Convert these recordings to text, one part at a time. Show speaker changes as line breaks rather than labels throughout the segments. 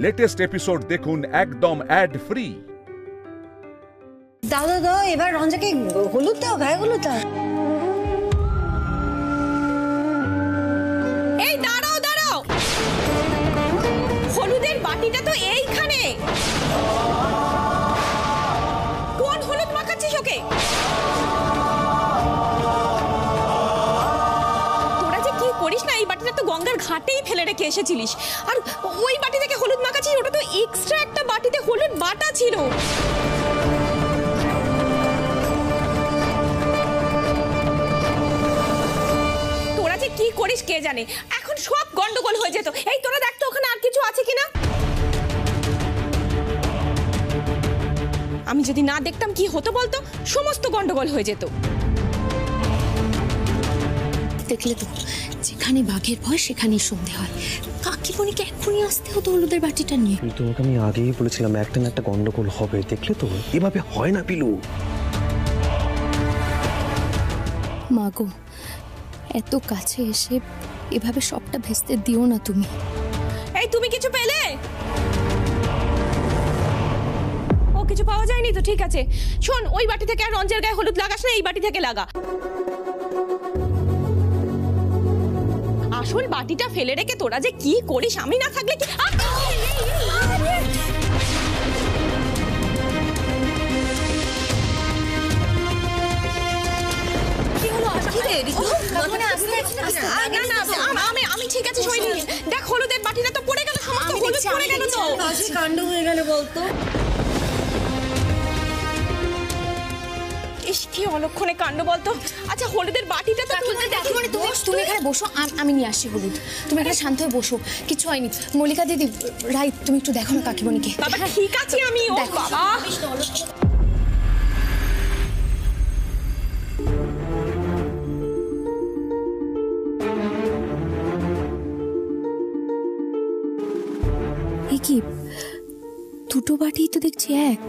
Latest episode দেখুন একদম add free.
দাও দাও দাও, এবার রঞ্জাকে হলুদ দাও, গায়ে হলুদ দাও।
এই দাঁড়াও দাঁড়াও, হলুদের বাটিটা তো এইখানে। কোন হলুদ মাখাচ্ছিস ওকে? তোরা যে কি করিস না, এই বাটিটা তো গঙ্গার ঘাটেই ফেলে রেখে এসেছিলিস, আর ওই বাটি থেকে হলুদ মাখাচ্ছিস। ওটা তো এক্সট্রা একটা বাটিতে হলুদ বাটা ছিল। কি করিস কে জানে, এখন সব গন্ডগোল হয়ে যেত। এই তোরা দেখ তো ওখানে আর কিছু আছে কিনা। আমি যদি না দেখতাম কি হতো বলতো, সমস্ত গন্ডগোল হয়ে যেত।
দেখলে তো, যেখানে বাঘের ভয় সেখানেই সন্ধে হয়। কাকিমণিকে এক্ষুনি আসতে হতো হলুদের বাটিটা নিয়ে।
তোমাকে আমি আগেই বলেছিলাম একটা না একটা গন্ডগোল হবে। দেখলে তো, এভাবে হয় না পিলু।
মাগো, এত কাছে এসে এভাবে সবটা ভেস্তে দিও না তুমি।
এই তুমি কিছু পেলে? ও কিছু পাওয়া যায়নি তো, ঠিক আছে। শোন, ওই বাটি থেকে আর রঞ্জের গায়ে হলুদ লাগাস না, এই বাটি থেকে লাগা। আসল বাটিটা ফেলে রেখে তোরা যে কি করিস, আমি না থাকলে কি। আমি ঠিক আছে, সইনি। দেখ হলুদের বাটিটা তো পড়ে গেল, সমস্ত হলুদ পড়ে গেল তো।
কাণ্ড হয়ে গেল বলতো।
ইস, কি অলক্ষণে কাণ্ড বলতো। আচ্ছা, হলুদের বাটিটা তো
তুমি এখানে বসো, আমি নিয়ে আসছি হলুদ। তুমি এখানে শান্ত হয়ে বসো, কিছু হয়নি। মল্লিকা দিদি, রাই, তুমি একটু দেখো না কাকিমণিকে।
বাবা ঠিক আছে, আমি ও বাবা।
কি দুটো বাটি তো দেখছি এক।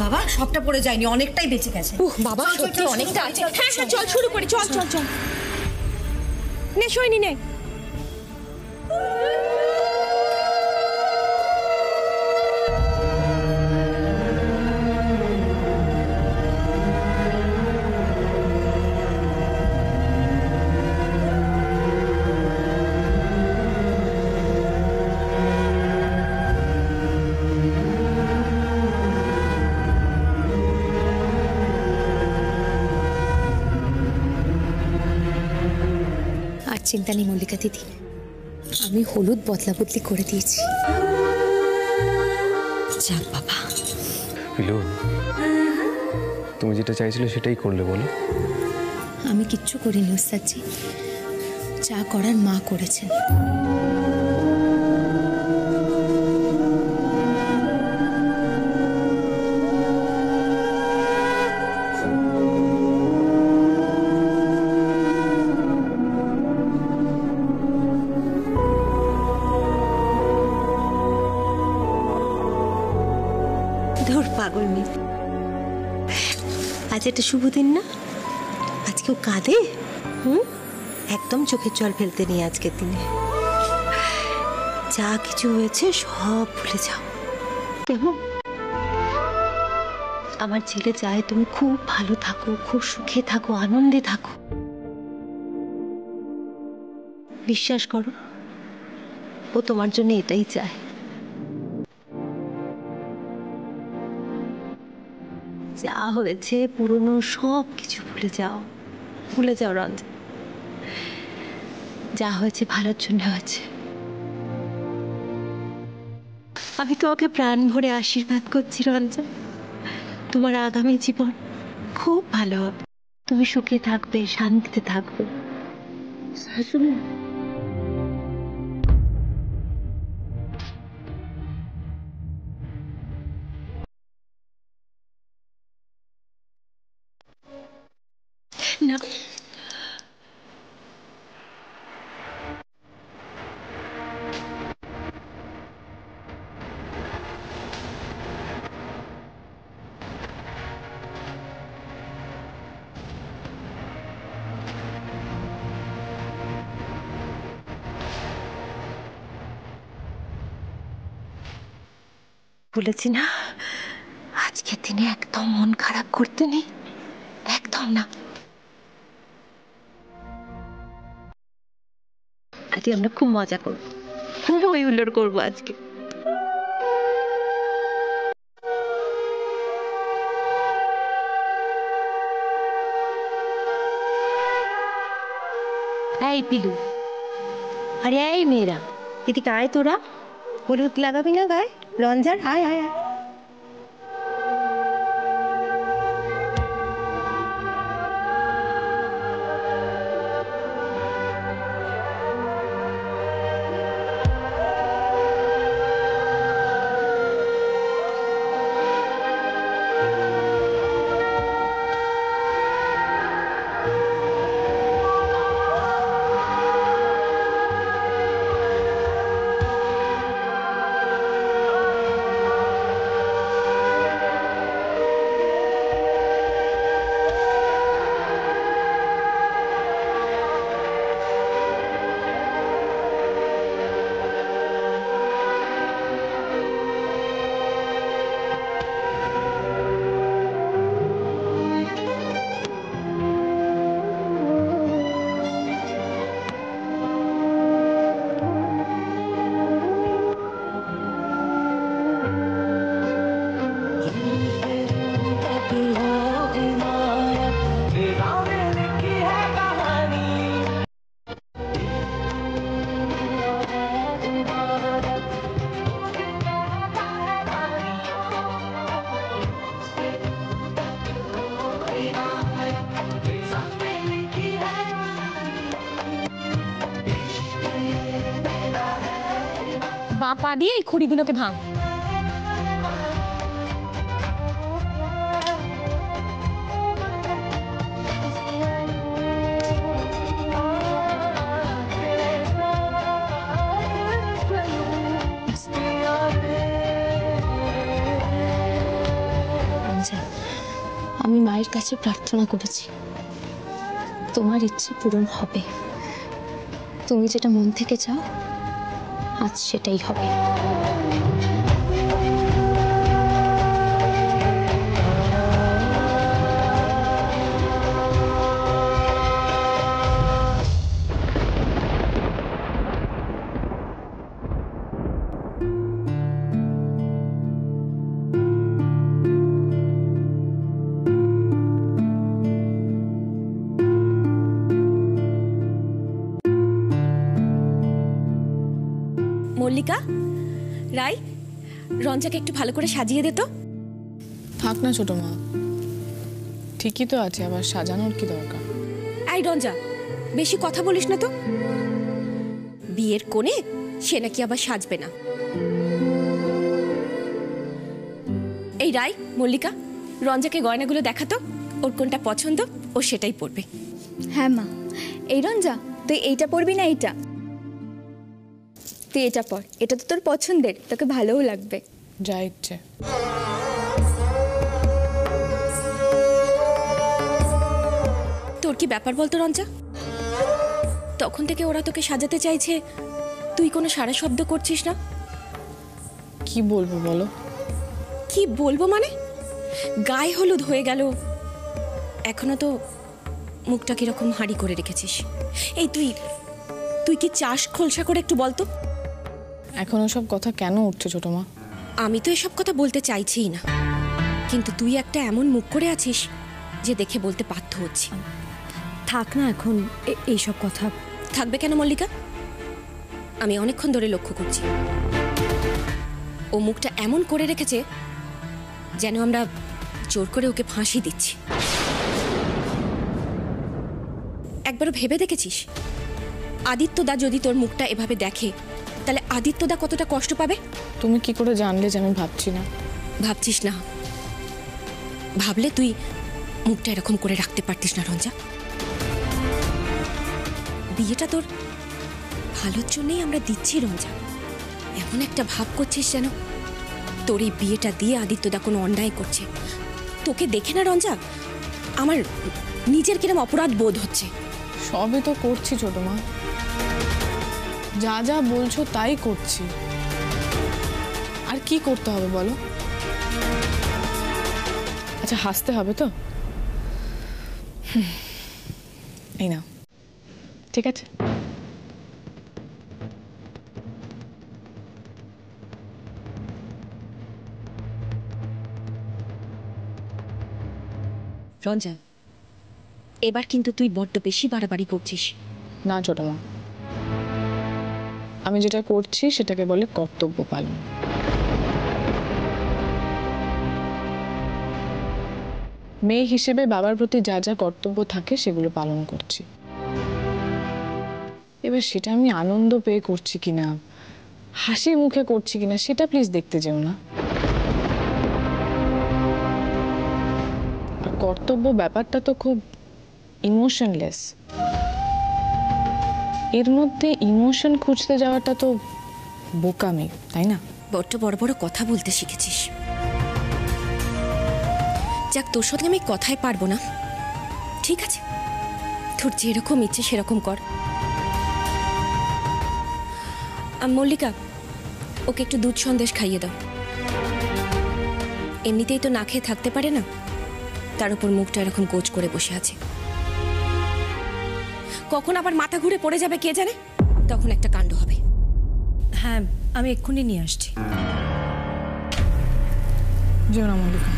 বাবা, সবটা পড়ে যায়নি, অনেকটাই বেঁচে গেছে।
বাবা সত্যি অনেকটা আছে। হ্যাঁ হ্যাঁ, চল শুরু করি, চল চল চল। নে সইনি নে।
চিন্তা নেই মল্লিকা দিদি, আমি হলুদ বদলা বদলি করে দিয়েছি।
যাক বাবা।
পিলু, তুমি যেটা চাইছিলে সেটাই করলে, বলো।
আমি কিচ্ছু করিনি ওস্তাদজি, যা করার মা করেছেন।
পাগল মেয়ে, আজ একটা শুভ দিন না? আজকেও কাঁদে? একদম চোখের জল ফেলতে নেই আজকের দিনে। যা কিছু হয়েছে সব ভুলে যাও, কেমন? আমার ছেলে চায় তুমি খুব ভালো থাকো, খুব সুখে থাকো, আনন্দে থাকো। বিশ্বাস করো, ও তোমার জন্য এটাই চায়। যা হয়েছে পুরনো সব কিছু ভুলে যাও, ভুলে যাও রঞ্জন। যা হয়েছে ভালোর জন্য হয়েছে। আমি তোমাকে প্রাণ ভরে আশীর্বাদ করছি রঞ্জন, তোমার আগামী জীবন খুব ভালো হবে। তুমি সুখে থাকবে, শান্তিতে থাকবে। না। বলেছি না আজকের দিনে একদম মন খারাপ করতে নেই, একদম না। আজকে আমরা খুব মজা করবো, ওই হুল্লোড় করবো আজকে। এই পিলু, আরে এই মেয়েরা এদিকে আয়, তোরা হলুদ লাগাবি না গায়ে? রঞ্জার আয় আয় আয়।
বাঁ পা দিয়ে এই খড়িগুলোকে ভাঙ।
আমি মায়ের কাছে প্রার্থনা করেছি, তোমার ইচ্ছে পূরণ হবে। তুমি যেটা মন থেকে চাও আজ সেটাই হবে।
মল্লিকা, রাই, রঞ্জাকে একটু ভালো করে সাজিয়ে দে তো।
থাক না ছোট মা, ঠিকই তো আছে, আবার সাজানোর কি দরকার?
এই রঞ্জা, বেশি কথা বলিস না তো। বিয়ের কোণে সে নাকি আবার সাজবে না। এই রাই, মল্লিকা, রঞ্জাকে গয়নাগুলো দেখাতো, ওর কোনটা পছন্দ ও সেটাই পরবে।
হ্যাঁ মা। এই রঞ্জা, তুই এইটা পরবি না এইটা? তুই এটা পর, এটা তো তোর পছন্দের, তোকে ভালোও লাগবে।
যা ইচ্ছে।
তোর কি ব্যাপার বলতো রঞ্জা? তখন থেকে ওরা তোকে সাজাতে চাইছে, তুই কোনো সারা শব্দ করছিস না।
কি বলবো বলো?
কি বলবো মানে? গায়ে হলুদ হয়ে গেল, এখনো তো মুখটা কিরকম হাঁড়ি করে রেখেছিস। এই তুই তুই কি চাস খোলসা করে একটু বলতো?
এখন ওসব কথা কেন উঠছে ছোট মা?
আমি তো এসব কথা বলতে চাইছিই না, কিন্তু তুই একটা এমন মুখ করে আছিস যে দেখে বলতে বাধ্য হচ্ছি।
থাক না এখন এইসব কথা।
থাকবে কেন মল্লিকা? আমি অনেকক্ষণ ধরে লক্ষ্য করছি, ও মুখটা এমন করে রেখেছে যেন আমরা জোর করে ওকে ফাঁসি দিচ্ছি। একবারও ভেবে দেখেছিস আদিত্যদা যদি তোর মুখটা এভাবে দেখে তাহলে আদিত্যদা কতটা কষ্ট পাবে?
তুমি কি করে জানলে যে আমি ভাবছি না?
ভাবছিস না? ভাবলে তুই মুখটা এরকম করে রাখতে পারতিস না রঞ্জা? বিয়েটা তোর ভালোর জন্যই আমরা দিচ্ছি রঞ্জা। এমন একটা ভাব করছিস যেন তোর এই বিয়েটা দিয়ে আদিত্যদা কোনো অন্যায় করছে। তোকে দেখে না রঞ্জা আমার নিজের কিরম অপরাধ বোধ হচ্ছে।
সবই তো করছি ছোট মা, যা যা বলছো তাই করছি। আর কি করতে হবে বলো? আচ্ছা হাসতে হবে তো? এই না, ঠিক আছে।
রঞ্জা, এবার কিন্তু তুই বড্ড বেশি বাড়াবাড়ি করছিস।
না ছোট মা, আমি যেটা করছি সেটাকে বলে কর্তব্য পালন। মেয়ে হিসেবে বাবার প্রতি যা যা কর্তব্য থাকে সেগুলো পালন করছি। এবার সেটা আমি আনন্দ পেয়ে করছি কিনা, হাসি মুখে করছি কিনা, সেটা প্লিজ দেখতে যেও না। আর কর্তব্য ব্যাপারটা তো খুব ইমোশনলেস, এর মধ্যে ইমোশন খুঁজতে যাওয়াটা তো বোকামি, তাই না?
বড্ড বড় বড় কথা বলতে শিখেছিস। যাক, তোর সাথে আমি কথাই পারবো না, ঠিক আছে? তোর যেরকম ইচ্ছে সেরকম কর। মল্লিকা, ওকে একটু দুধ সন্দেশ খাইয়ে দাও। এমনিতেই তো না খেয়ে থাকতে পারে না, তার উপর মুখটা এরকম গোজ করে বসে আছে। কখন আবার মাথা ঘুরে পড়ে যাবে কে জানে, তখন একটা কাণ্ড হবে।
হ্যাঁ, আমি এক্ষুনি নিয়ে আসছি।
যেও না মল্লিকা,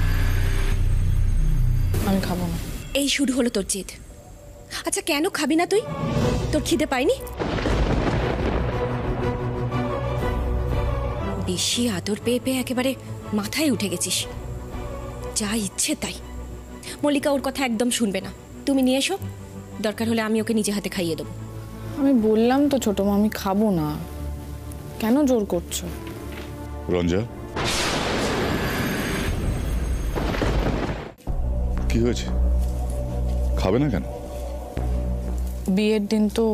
আমি খাবো না।
এই শুরু হলো তোর জেদ। আচ্ছা কেন খাবি না তুই? তোর খিদে পাইনি? বেশি আদর পেয়ে পেয়ে একেবারে মাথায় উঠে গেছিস, যা ইচ্ছে তাই। মল্লিকা ওর কথা একদম শুনবে না, তুমি নিয়ে এসো, দরকার হলে আমি ওকে নিজে হাতে খাইয়ে দেবো।
আমি বললাম তো ছোট মা আমি খাবো না, কেন জোর করছো?
রঞ্জা, কি হয়েছে? খাবে না কেন?
বিয়ের দিন তো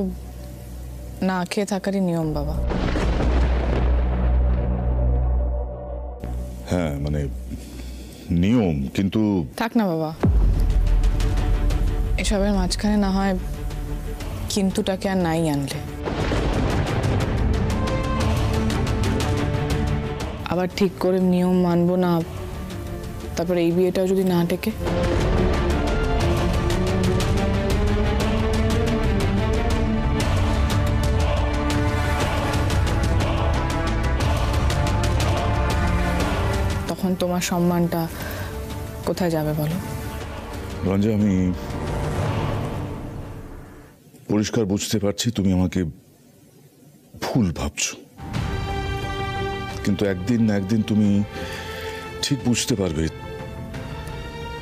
না খেয়ে থাকারই নিয়ম বাবা।
হ্যাঁ মানে নিয়ম, কিন্তু
থাক না বাবা, এসবের মাঝখানে না হয় কিন্তুটাকে আর নাই আনলে। আবার ঠিক করে নিয়ম মানবো না, তারপর এই বিয়েটাও যদি না টেকে। তখন তোমার সম্মানটা কোথায় যাবে বলো?
রঞ্জা, আমি পরিষ্কার বুঝতে পারছি তুমি আমাকে ভুল ভাবছো, কিন্তু একদিন না একদিন তুমি ঠিক বুঝতে পারবে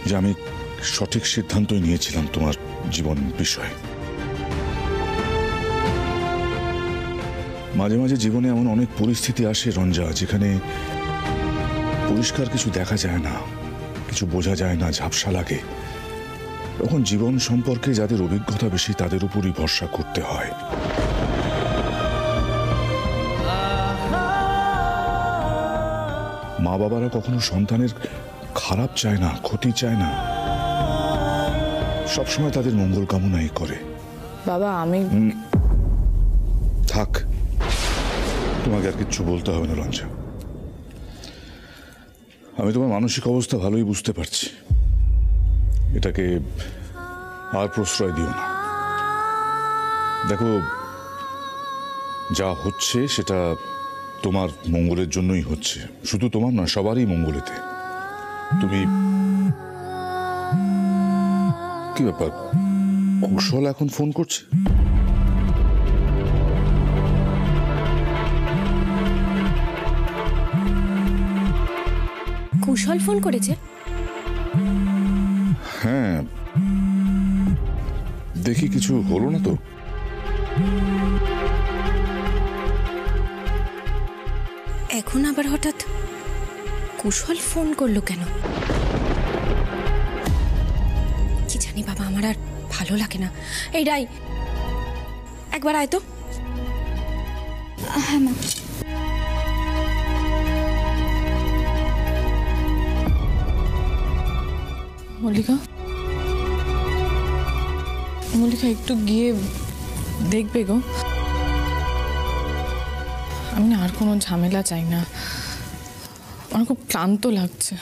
যে আমি সঠিক সিদ্ধান্তই নিয়েছিলাম তোমার জীবন বিষয়ে। মাঝে মাঝে জীবনে এমন অনেক পরিস্থিতি আসে রঞ্জা, যেখানে পরিষ্কার কিছু দেখা যায় না, কিছু বোঝা যায় না, ঝাপসা লাগে। তখন জীবন সম্পর্কে যাদের অভিজ্ঞতা বেশি তাদের উপরই ভরসা করতে হয়। মা বাবারা কখনো সন্তানের খারাপ চায় না, ক্ষতি চায় না, সবসময় তাদের মঙ্গল কামনাই করে।
বাবা আমি
থাক, তোমাকে আর কিচ্ছু বলতে হবে না রঞ্জা। আমি তোমার মানসিক অবস্থা ভালোই বুঝতে পারছি, এটাকে আর প্রশ্রয় দিও না। দেখো, যা হচ্ছে সেটা তোমার মঙ্গলের জন্যই হচ্ছে, শুধু তোমার না, সবারই মঙ্গলেতে। তুমি কি ব্যাপার, কুশল এখন ফোন করছে?
কুশল ফোন করেছে?
হ্যাঁ, দেখি কিছু হলো না তো?
এখন আবার হঠাৎ কুশল ফোন করলো কেন? কি জানি বাবা, আমার আর ভালো লাগে না। এই রাই, একবার একবার আয় তো।
হ্যাঁ মা।
মল্লিকা, মল্লিকা একটু গিয়ে দেখবে গো। আমি না আর কোনো ঝামেলা চাই না, আমার খুব ক্লান্ত লাগছে।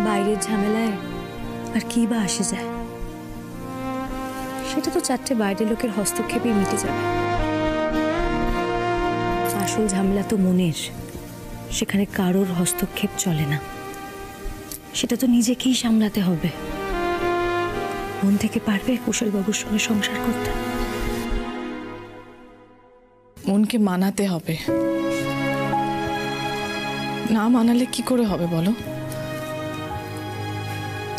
বাইরের ঝামেলায় আর কি বা আসে যায়, সেটা তো চারটে বাইরের লোকের হস্তক্ষেপেই মিটে যাবে। আসল ঝামেলা তো মনের, সেখানে কারোর হস্তক্ষেপ চলে না, সেটা তো নিজেকেই সামলাতে হবে। মন থেকে পারবে কুশলবাবুর সঙ্গে সংসার করতে?
মনকে মানাতে হবে, না মানালে কি করে হবে বলো?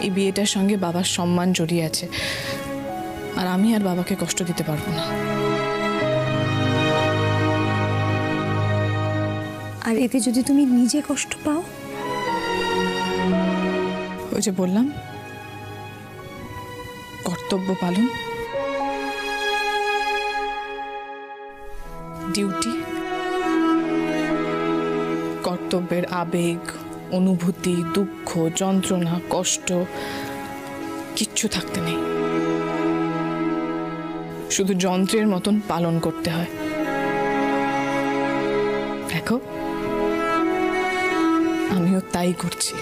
এই বিয়েটার সঙ্গে বাবার সম্মান জড়িয়ে আছে, আর আমি আর বাবাকে কষ্ট দিতে পারবো না।
আর এতে যদি তুমি নিজে কষ্ট পাও?
ওই যে বললাম, কর্তব্য পালন, ডিউটি, কর্তব্যের আবেগ, অনুভূতি, দুঃখ, যন্ত্রণা, কষ্ট কিচ্ছু থাকতে নেই, শুধু যন্ত্রের মতন পালন করতে হয়। দেখো, আমিও তাই করছি।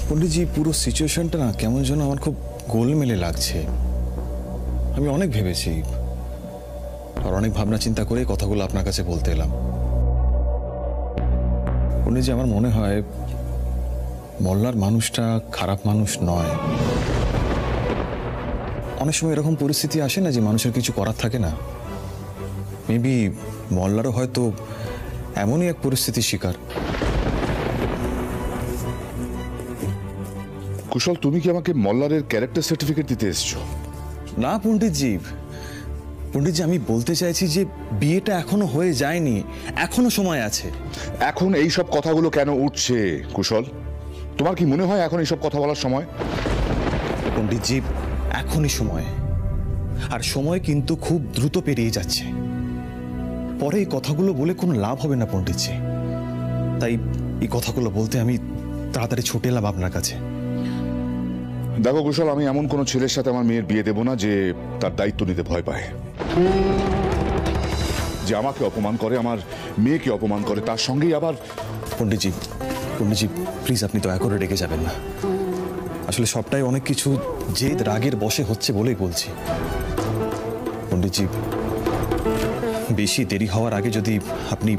পণ্ডিতজি, পুরো সিচুয়েশনটা না কেমন যেন আমার খুব গোলমেলে লাগছে। আমি অনেক ভেবেছি আর অনেক ভাবনা চিন্তা করে কথাগুলো আপনার কাছে বলতে এলাম। পণ্ডিতজি, আমার মনে হয় মল্লার মানুষটা খারাপ মানুষ নয়। অনেক সময় এরকম পরিস্থিতি আসে না যে মানুষের কিছু করার থাকে না। মেবি মল্লারও হয়তো এমনই এক পরিস্থিতির শিকার।
কুশল, তুমি কি আমাকে মল্লারের ক্যারেক্টার সার্টিফিকেট দিতে এসছো?
না পণ্ডিতজি, পণ্ডিতজি আমি বলতে চাইছি যে বিয়েটা এখনো হয়ে যায়নি, এখনো সময় আছে।
এখন এই সব কথাগুলো কেন উঠছে কুশল? তোমার কি মনে হয় এখন এইসব কথা বলার সময়?
পণ্ডিতজি, এখনই সময়, আর সময় কিন্তু খুব দ্রুত পেরিয়ে যাচ্ছে। পরে এই কথাগুলো বলে কোনো লাভ হবে না পণ্ডিতজি, তাই এই কথাগুলো বলতে আমি তাড়াতাড়ি ছুটে এলাম আপনার কাছে।
দেখো কুশল, আমি এমন কোনো ছেলের সাথে আমার মেয়ের বিয়ে দেব না যে তার দায়িত্ব নিতে ভয় পায়, যে আমাকে অপমান করে, আমার মেয়েকে অপমান করে, তার সঙ্গেই আবার।
পণ্ডিতজি, পণ্ডিতজি প্লিজ আপনি দয়া করে রেগে যাবেন না। আসলে সবটাই অনেক কিছু জেদ রাগের বশে হচ্ছে বলেই বলছি। পণ্ডিতজি, বেশি দেরি হওয়ার আগে যদি আপনি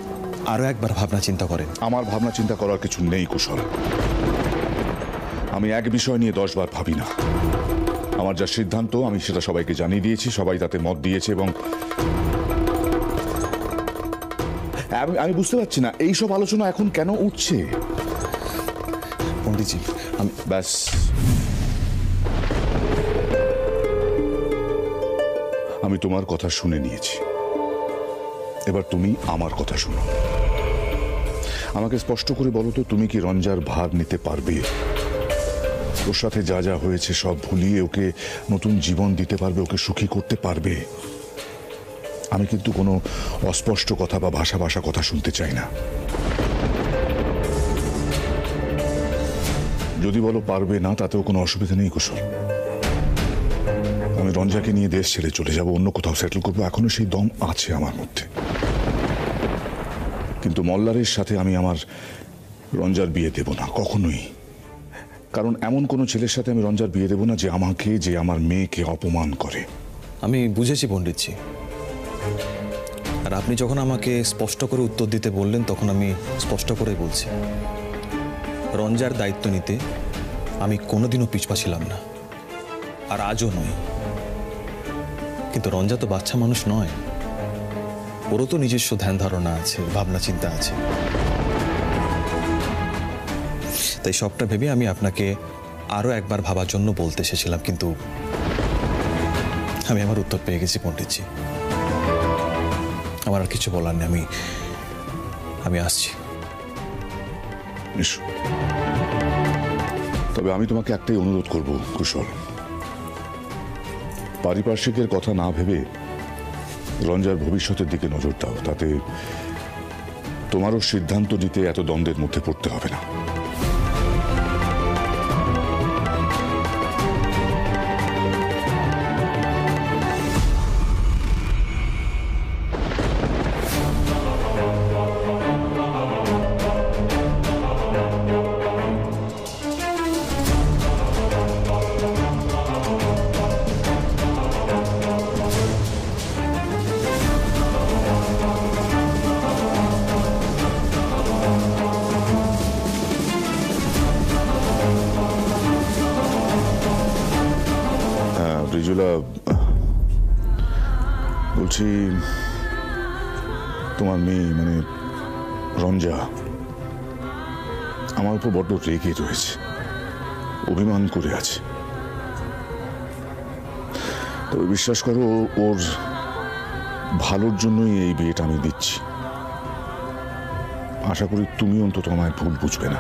আরো একবার ভাবনা চিন্তা করেন।
আমার ভাবনা চিন্তা করার কিছু নেই কুশল। আমি এক বিষয় নিয়ে 10 বার ভাবি না। আমার যা সিদ্ধান্ত আমি সেটা সবাইকে জানিয়ে দিয়েছি, সবাই তাতে মত দিয়েছে, এবং আমি বুঝতে পারছি না এইসব আলোচনা এখন কেন উঠছে।
পণ্ডিতজি, আমি
ব্যাস, আমি তোমার কথা শুনে নিয়েছি, এবার তুমি আমার কথা শোনো। আমাকে স্পষ্ট করে বলো তো, তুমি কি রঞ্জার ভার নিতে পারবে? ওর সাথে যা যা হয়েছে সব ভুলিয়ে ওকে নতুন জীবন দিতে পারবে, ওকে সুখী করতে পারবে? আমি কিন্তু কোনো অস্পষ্ট কথা বা ভাষা ভাষা কথা শুনতে চাই না। যদি বলো পারবে না, তাতেও কোনো অসুবিধা নেই কুশল। আমি রঞ্জাকে নিয়ে দেশ ছেড়ে চলে যাব, অন্য কোথাও সেটেল করবো, এখনো সেই দম আছে আমার মধ্যে। কিন্তু মল্লারের সাথে আমি আমার রঞ্জার বিয়ে দেব না, কখনোই। কারণ এমন কোনো ছেলের সাথে আমি রঞ্জার বিয়ে দেব না যে আমাকে, যে আমার মেয়েকে অপমান করে।
আমি বুঝেছি পণ্ডিতজি, আর আপনি যখন আমাকে স্পষ্ট করে উত্তর দিতে বললেন তখন আমি স্পষ্ট করে বলছি, রঞ্জার দায়িত্ব নিতে আমি কোনোদিনও পিছপা ছিলাম না, আর আজও নই। কিন্তু রঞ্জা তো বাচ্চা মানুষ নয়, ওরও তো নিজস্ব ধ্যান ধারণা আছে, ভাবনা চিন্তা আছে। তাই সবটা ভেবে আমি আপনাকে আরো একবার ভাবার জন্য বলতে এসেছিলাম, কিন্তু আমি আমার উত্তর পেয়ে গেছি পণ্ডিতজি। আমার আর কিছু বলার নেই, আমি আসছি।
এসো। তবে আমি তোমাকে একটাই অনুরোধ করব কুশল, পারিপার্শ্বিকের কথা না ভেবে রঞ্জার ভবিষ্যতের দিকে নজর দাও, তাতে তোমারও সিদ্ধান্ত নিতে এত দ্বন্দ্বের মধ্যে পড়তে হবে না। রিজুলা, বলছি তোমার মেয়ে মানে রঞ্জা আমার উপর বড্ড রেগে রয়েছে, অভিমান করে আছে। তবে বিশ্বাস করো, ওর ভালোর জন্যই এই বিয়েটা আমি দিচ্ছি। আশা করি তুমি অন্তত আমায় ভুল বুঝবে না।